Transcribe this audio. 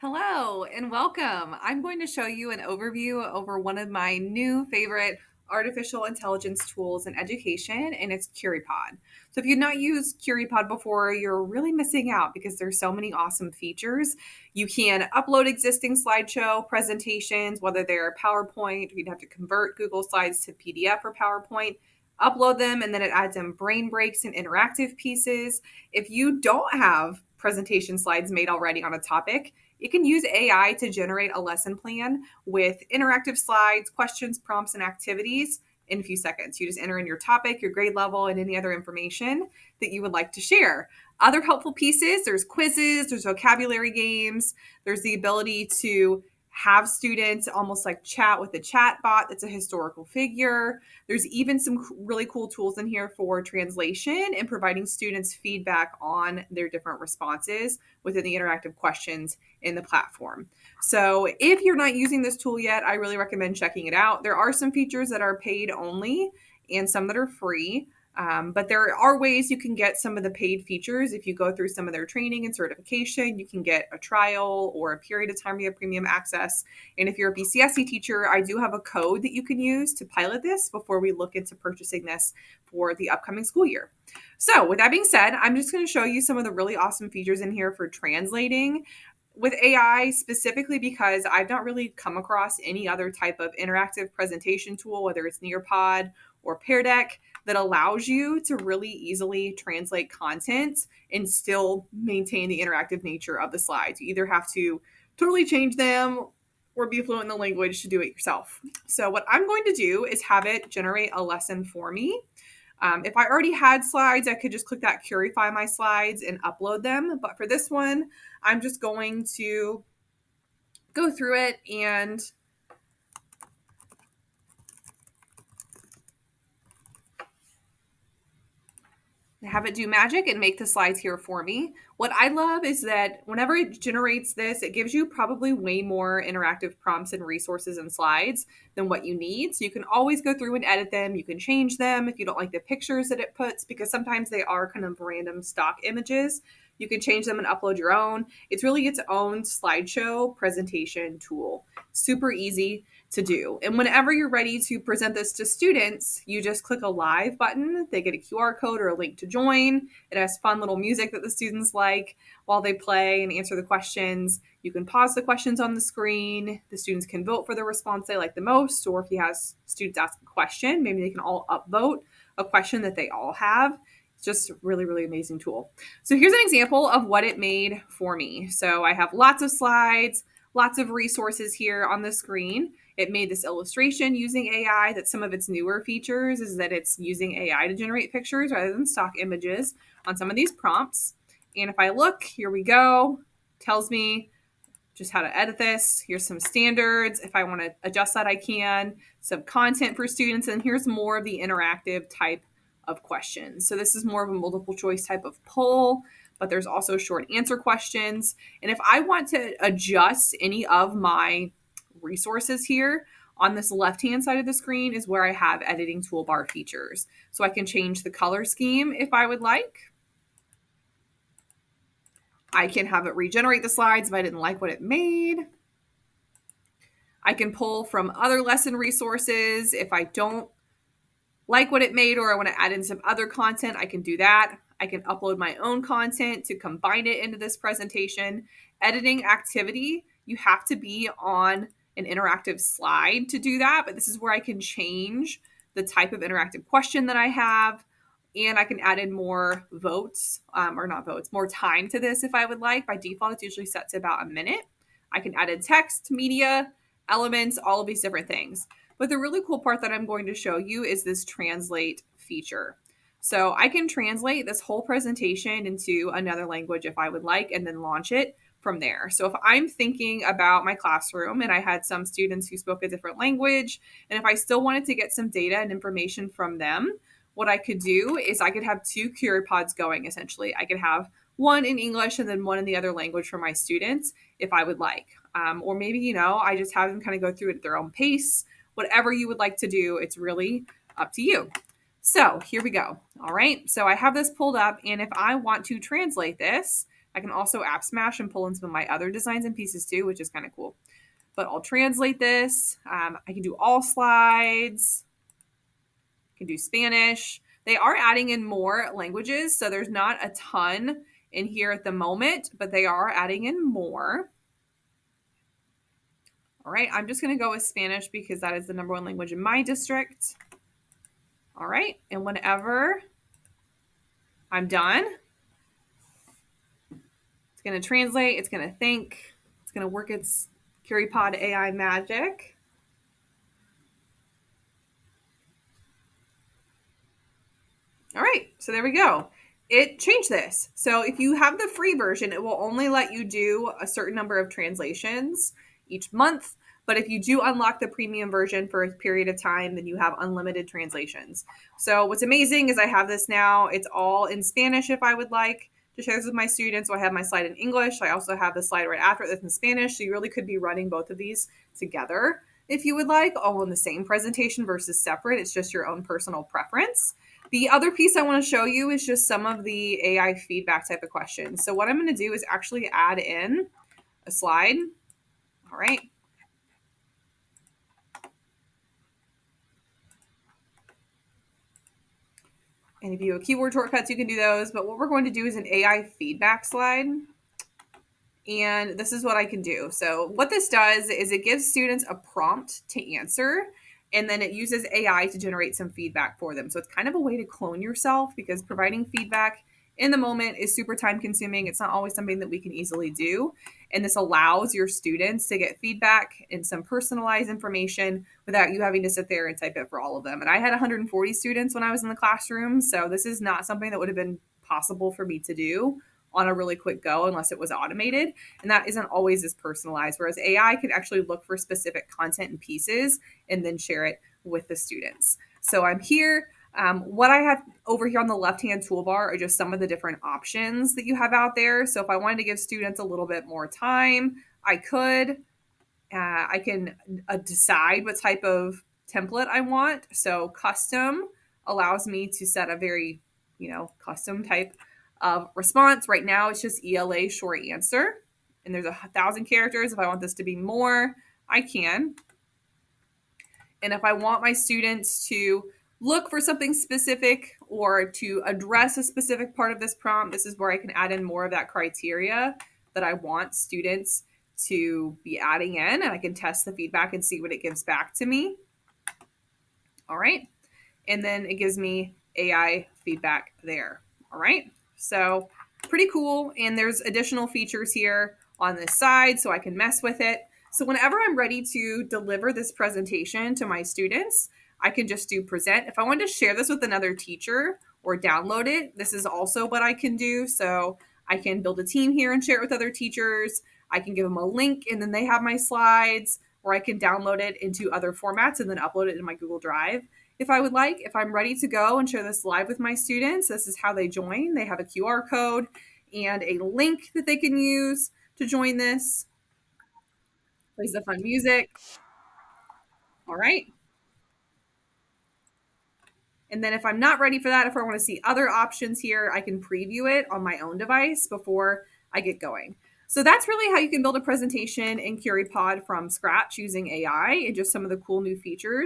Hello and welcome. I'm going to show you an overview over one of my new favorite artificial intelligence tools in education, and it's Curipod. So if you've not used Curipod before, you're really missing out because there's so many awesome features. You can upload existing slideshow presentations, whether they're PowerPoint, or you'd have to convert Google Slides to PDF or PowerPoint. Upload them, and then it adds in brain breaks and interactive pieces. If you don't have presentation slides made already on a topic, you can use AI to generate a lesson plan with interactive slides, questions, prompts, and activities in a few seconds. You just enter in your topic, your grade level, and any other information that you would like to share. Other helpful pieces, there's quizzes, there's vocabulary games, there's the ability to have students almost like chat with a chat bot that's a historical figure. There's even some really cool tools in here for translation and providing students feedback on their different responses within the interactive questions in the platform. So if you're not using this tool yet, I really recommend checking it out. There are some features that are paid only and some that are free. But there are ways you can get some of the paid features. If you go through some of their training and certification, you can get a trial or a period of time you have premium access. And if you're a BCSE teacher, I do have a code that you can use to pilot this before we look into purchasing this for the upcoming school year. So with that being said, I'm just going to show you some of the really awesome features in here for translating with AI, specifically because I've not really come across any other type of interactive presentation tool, whether it's Nearpod or Pear Deck, that allows you to really easily translate content and still maintain the interactive nature of the slides. You either have to totally change them or be fluent in the language to do it yourself. So what I'm going to do is have it generate a lesson for me. If I already had slides, I could just click that Curify my slides and upload them. But for this one, I'm just going to go through it and have it do magic and make the slides here for me. What I love is that whenever it generates this, it gives you probably way more interactive prompts and resources and slides than what you need. So you can always go through and edit them. You can change them if you don't like the pictures that it puts, because sometimes they are kind of random stock images. You can change them and upload your own. It's really its own slideshow presentation tool. Super easy to do. And whenever you're ready to present this to students, you just click a live button. They get a QR code or a link to join. It has fun little music that the students like while they play and answer the questions. You can pause the questions on the screen. The students can vote for the response they like the most, or if you have students ask a question, maybe they can all upvote a question that they all have. It's just a really, really amazing tool. So here's an example of what it made for me. So I have lots of slides, lots of resources here on the screen. It made this illustration using AI. That some of its newer features is that it's using AI to generate pictures rather than stock images on some of these prompts. And if I look, here we go, tells me just how to edit this. Here's some standards. If I want to adjust that, I can. Some content for students. And here's more of the interactive type of questions. So this is more of a multiple choice type of poll, but there's also short answer questions. And if I want to adjust any of my resources here, on this left-hand side of the screen is where I have editing toolbar features. So I can change the color scheme if I would like. I can have it regenerate the slides if I didn't like what it made. I can pull from other lesson resources if I don't like what it made or I want to add in some other content. I can do that. I can upload my own content to combine it into this presentation. Editing activity, you have to be on an interactive slide to do that, but this is where I can change the type of interactive question that I have. And I can add in more votes, or not votes, more time to this if I would like. By default, it's usually set to about a minute. I can add in text, media, elements, all of these different things. But the really cool part that I'm going to show you is this translate feature. So I can translate this whole presentation into another language if I would like, and then launch it from there. So if I'm thinking about my classroom and I had some students who spoke a different language, and if I still wanted to get some data and information from them, what I could do is I could have two Curipods going essentially. I could have one in English and then one in the other language for my students if I would like. Or maybe, I just have them kind of go through it at their own pace. Whatever you would like to do, it's really up to you. So here we go. All right. So I have this pulled up, and if I want to translate this, I can also app smash and pull in some of my other designs and pieces too, which is kind of cool. But I'll translate this. I can do all slides. I can do Spanish. They are adding in more languages, so there's not a ton in here at the moment, but they are adding in more. All right, I'm just going to go with Spanish because that is the number one language in my district. All right, and whenever I'm done, it's going to translate, it's going to think, it's going to work its Curipod AI magic. All right, so there we go. It changed this. So if you have the free version, it will only let you do a certain number of translations each month. But if you do unlock the premium version for a period of time, then you have unlimited translations. So what's amazing is I have this now. It's all in Spanish if I would like to share this with my students. So I have my slide in English. I also have the slide right after it that's in Spanish. So you really could be running both of these together if you would like, all in the same presentation versus separate. It's just your own personal preference. The other piece I want to show you is just some of the AI feedback type of questions. So what I'm going to do is actually add in a slide. All right. And if you have keyboard shortcuts, you can do those. But what we're going to do is an AI feedback slide. And this is what I can do. So what this does is it gives students a prompt to answer, and then it uses AI to generate some feedback for them. So it's kind of a way to clone yourself, because providing feedback in the moment is super time consuming. It's not always something that we can easily do. And this allows your students to get feedback and some personalized information without you having to sit there and type it for all of them. And I had 140 students when I was in the classroom. So this is not something that would have been possible for me to do on a really quick go unless it was automated. And that isn't always as personalized, whereas AI can actually look for specific content and pieces and then share it with the students. So I'm here. What I have over here on the left-hand toolbar are just some of the different options that you have out there. So if I wanted to give students a little bit more time, I could. I can decide what type of template I want. So custom allows me to set a very, custom type of response. Right now, it's just ELA short answer, and there's 1,000 characters. If I want this to be more, I can. And if I want my students to look for something specific or to address a specific part of this prompt, this is where I can add in more of that criteria that I want students to be adding in, and I can test the feedback and see what it gives back to me. All right. And then it gives me AI feedback there. All right. So pretty cool. And there's additional features here on this side so I can mess with it. So whenever I'm ready to deliver this presentation to my students, I can just do present. If I wanted to share this with another teacher or download it, this is also what I can do. So I can build a team here and share it with other teachers. I can give them a link and then they have my slides, or I can download it into other formats and then upload it in my Google Drive. If I would like, if I'm ready to go and share this live with my students, this is how they join. They have a QR code and a link that they can use to join this. Plays the fun music. All right. And then if I'm not ready for that, if I want to see other options here, I can preview it on my own device before I get going. So that's really how you can build a presentation in Curipod from scratch using AI and just some of the cool new features.